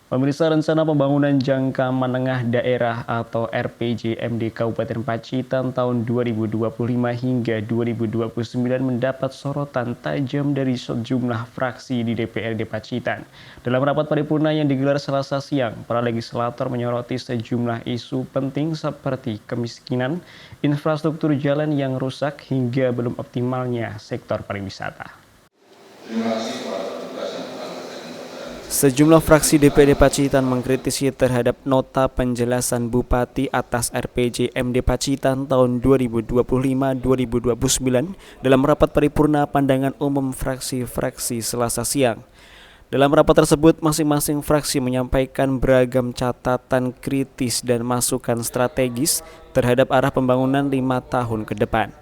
Pemirsa, rencana pembangunan jangka menengah daerah atau RPJMD Kabupaten Pacitan tahun 2025 hingga 2029 mendapat sorotan tajam dari sejumlah fraksi di DPRD Pacitan. Dalam rapat paripurna yang digelar Selasa siang, para legislator menyoroti sejumlah isu penting seperti kemiskinan, infrastruktur jalan yang rusak hingga belum optimalnya sektor pariwisata. Terima kasih kepada petugas yang telah memberikan keterangan. Sejumlah fraksi DPRD Pacitan mengkritisi terhadap nota penjelasan Bupati atas RPJMD Pacitan tahun 2025-2029 dalam rapat paripurna pandangan umum fraksi-fraksi Selasa siang. Dalam rapat tersebut, masing-masing fraksi menyampaikan beragam catatan kritis dan masukan strategis terhadap arah pembangunan 5 tahun ke depan.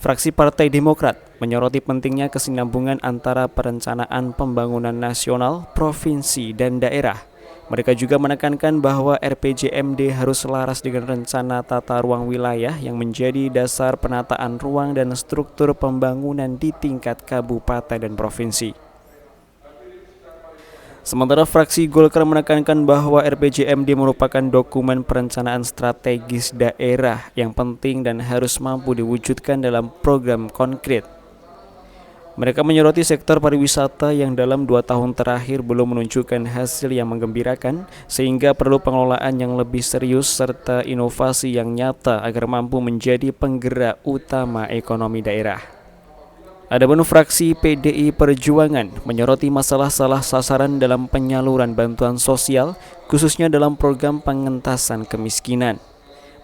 Fraksi Partai Demokrat menyoroti pentingnya kesinambungan antara perencanaan pembangunan nasional, provinsi, dan daerah. Mereka juga menekankan bahwa RPJMD harus selaras dengan rencana tata ruang wilayah yang menjadi dasar penataan ruang dan struktur pembangunan di tingkat kabupaten dan provinsi. Sementara fraksi Golkar menekankan bahwa RPJMD merupakan dokumen perencanaan strategis daerah yang penting dan harus mampu diwujudkan dalam program konkret. Mereka menyoroti sektor pariwisata yang dalam 2 tahun terakhir belum menunjukkan hasil yang menggembirakan, sehingga perlu pengelolaan yang lebih serius serta inovasi yang nyata agar mampu menjadi penggerak utama ekonomi daerah. Adapun fraksi PDI Perjuangan menyoroti masalah salah sasaran dalam penyaluran bantuan sosial, khususnya dalam program pengentasan kemiskinan.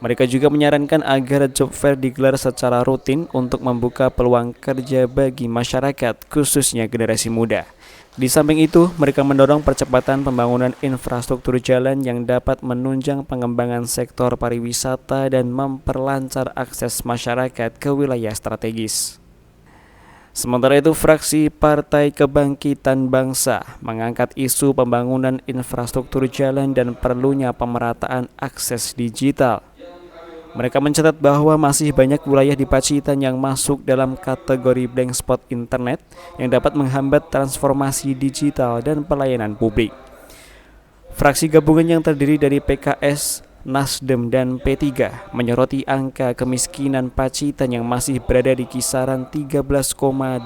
Mereka juga menyarankan agar job fair digelar secara rutin untuk membuka peluang kerja bagi masyarakat, khususnya generasi muda. Di samping itu, mereka mendorong percepatan pembangunan infrastruktur jalan yang dapat menunjang pengembangan sektor pariwisata dan memperlancar akses masyarakat ke wilayah strategis. Sementara itu, fraksi Partai Kebangkitan Bangsa mengangkat isu pembangunan infrastruktur jalan dan perlunya pemerataan akses digital. Mereka mencatat bahwa masih banyak wilayah di Pacitan yang masuk dalam kategori blank spot internet yang dapat menghambat transformasi digital dan pelayanan publik. Fraksi gabungan yang terdiri dari PKS, Nasdem, dan P3 menyoroti angka kemiskinan Pacitan yang masih berada di kisaran 13,8%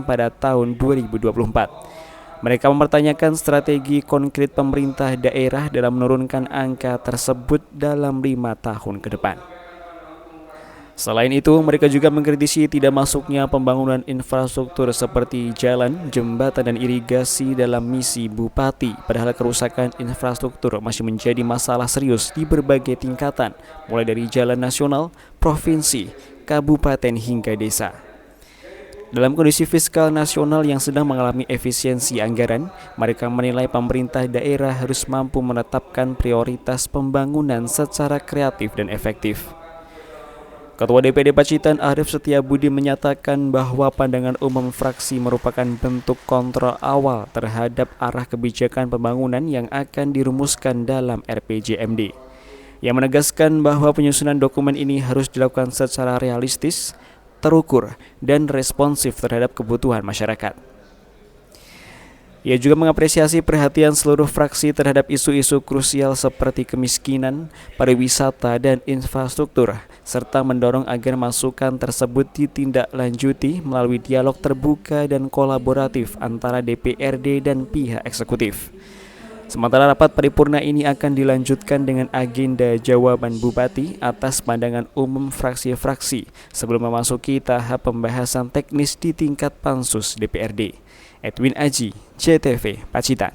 pada tahun 2024. Mereka mempertanyakan strategi konkret pemerintah daerah dalam menurunkan angka tersebut dalam 5 tahun ke depan. Selain itu, mereka juga mengkritisi tidak masuknya pembangunan infrastruktur seperti jalan, jembatan, dan irigasi dalam misi Bupati, padahal kerusakan infrastruktur masih menjadi masalah serius di berbagai tingkatan, mulai dari jalan nasional, provinsi, kabupaten, hingga desa. Dalam kondisi fiskal nasional yang sedang mengalami efisiensi anggaran, mereka menilai pemerintah daerah harus mampu menetapkan prioritas pembangunan secara kreatif dan efektif. Ketua DPD Pacitan Arief Setiabudi menyatakan bahwa pandangan umum fraksi merupakan bentuk kontrol awal terhadap arah kebijakan pembangunan yang akan dirumuskan dalam RPJMD. Yang menegaskan bahwa penyusunan dokumen ini harus dilakukan secara realistis, terukur, dan responsif terhadap kebutuhan masyarakat. Ia juga mengapresiasi perhatian seluruh fraksi terhadap isu-isu krusial seperti kemiskinan, pariwisata, dan infrastruktur, serta mendorong agar masukan tersebut ditindaklanjuti melalui dialog terbuka dan kolaboratif antara DPRD dan pihak eksekutif. Sementara rapat paripurna ini akan dilanjutkan dengan agenda jawaban Bupati atas pandangan umum fraksi-fraksi sebelum memasuki tahap pembahasan teknis di tingkat Pansus DPRD. Edwin Aji, JTV, Pacitan.